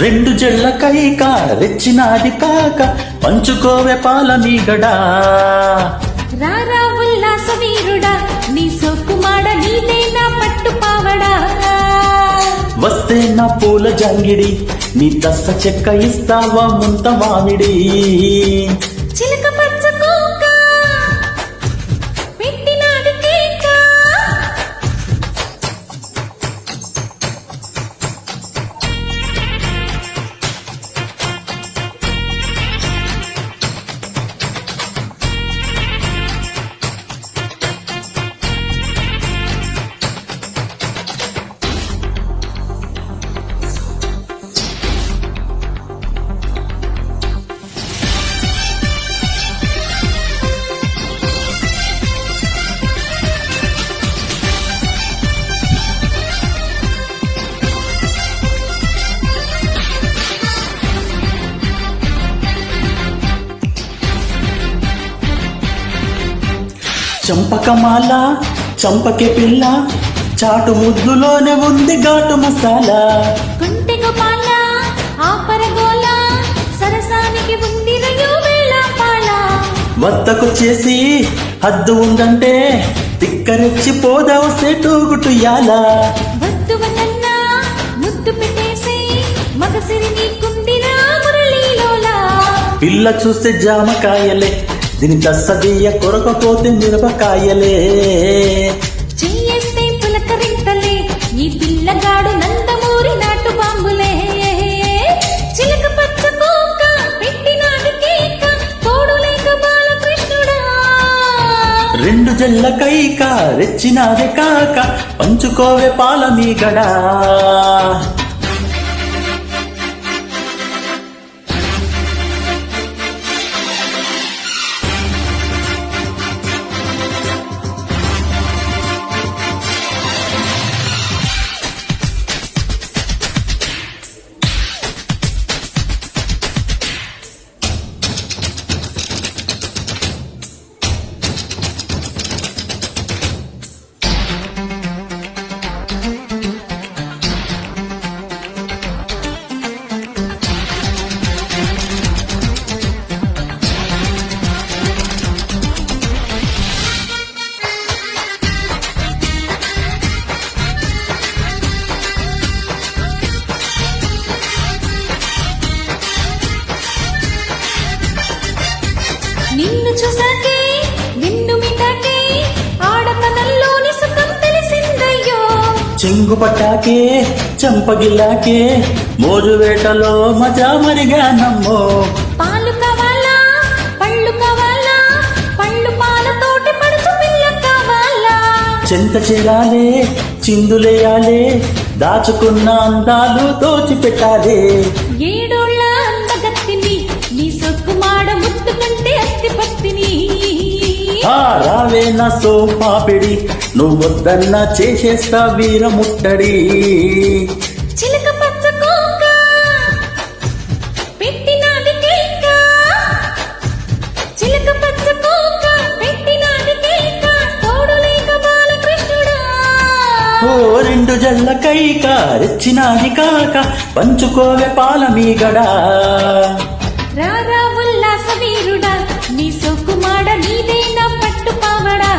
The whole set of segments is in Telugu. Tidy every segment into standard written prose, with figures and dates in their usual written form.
రెండు జళ్ళ కైక రెచ్చినాది కాక పంచుకోవే పాల మీగడా రారా ఉల్లాస వీరుడా నీ సోకుమాడ నీదే నా పట్టు పావడా వస్తే నా పూల జంగిడి నీ దస్స చెక్క ఇస్తావా ముంత మామిడి చిలక పచ్చ కోక పెట్టినాది కేక చంపకమాల చంపకే పిల్ల చాటు ముద్దులోనే ఉంది ఘాటు మసాలా కుంటి గోపాల ఆపరగోల సరసానికి ఉంది రయో వేళ పాల వద్దకొచ్చేసి హద్దు ఉందంటే తిక్కరెచ్చి పోదావ సేటూగుటుయాల వద్దు వదన్నా ముద్దు పెట్టేసి మగసిరి నీకుందిరా మురళీలోలా పిల్ల చూస్తే జామకాయలే దీని దస్సదీయ కొరకపోతే మిరపకాయలే చెయ్యేస్తే పులకరింతలే ఈ పిల్లగాడు నందమూరి నాటు బాంబులే చిలక పచ్చ కోక పెట్టినాది కేక తోడు లేక బాలకృష్ణుడా రెండు జల్ల కైక రెచ్చినాదే కాక పంచుకోవే పాల మీగడా నిన్ను చూసాకే నిన్ను మిటాకే ఆడతనంలోని సుఖం తెలిసిందయ్యో చెంగు పట్టాకే చంపగిల్లాకే మోజు వేటలో మజా మరిగా నమ్మో పాలు కావాలా పళ్ళు కావాలా పళ్ళు పాలతోటి పడుచు పిల్ల కావాలా చెంత చేరాలే చిందులేయాలే దాచుకున్న అందాలు దోచిపెట్టాలే ఏడోళ్ళ అందగత్తిని నీ సొక్కుమాడ ముత్తుకుంటే అత్తి పత్తిని ఆ రావే నా సోమాపిడి నువ్వొద్దన్నా చేసేస్తా వీరముట్టడి చిలక పచ్చ కోక పెట్టినాది కేక చిలక పచ్చ కోక పెట్టినాది కేక తోడు లేక బాలకృష్ణుడా ఓ రెండు జల్ల కైక రెచ్చినాది కాక పంచుకోవే పాల మీగడా రారా ఉల్లాస వీరుడా నీ సొక్కుమాడ నీదే నా పట్టు పావడా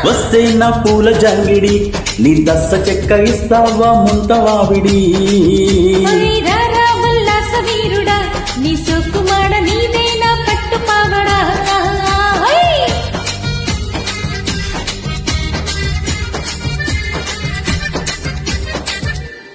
వస్తే నా పూల జంగిడి నీ దస్స చెక్క ఇస్తావా ముంత వావిడి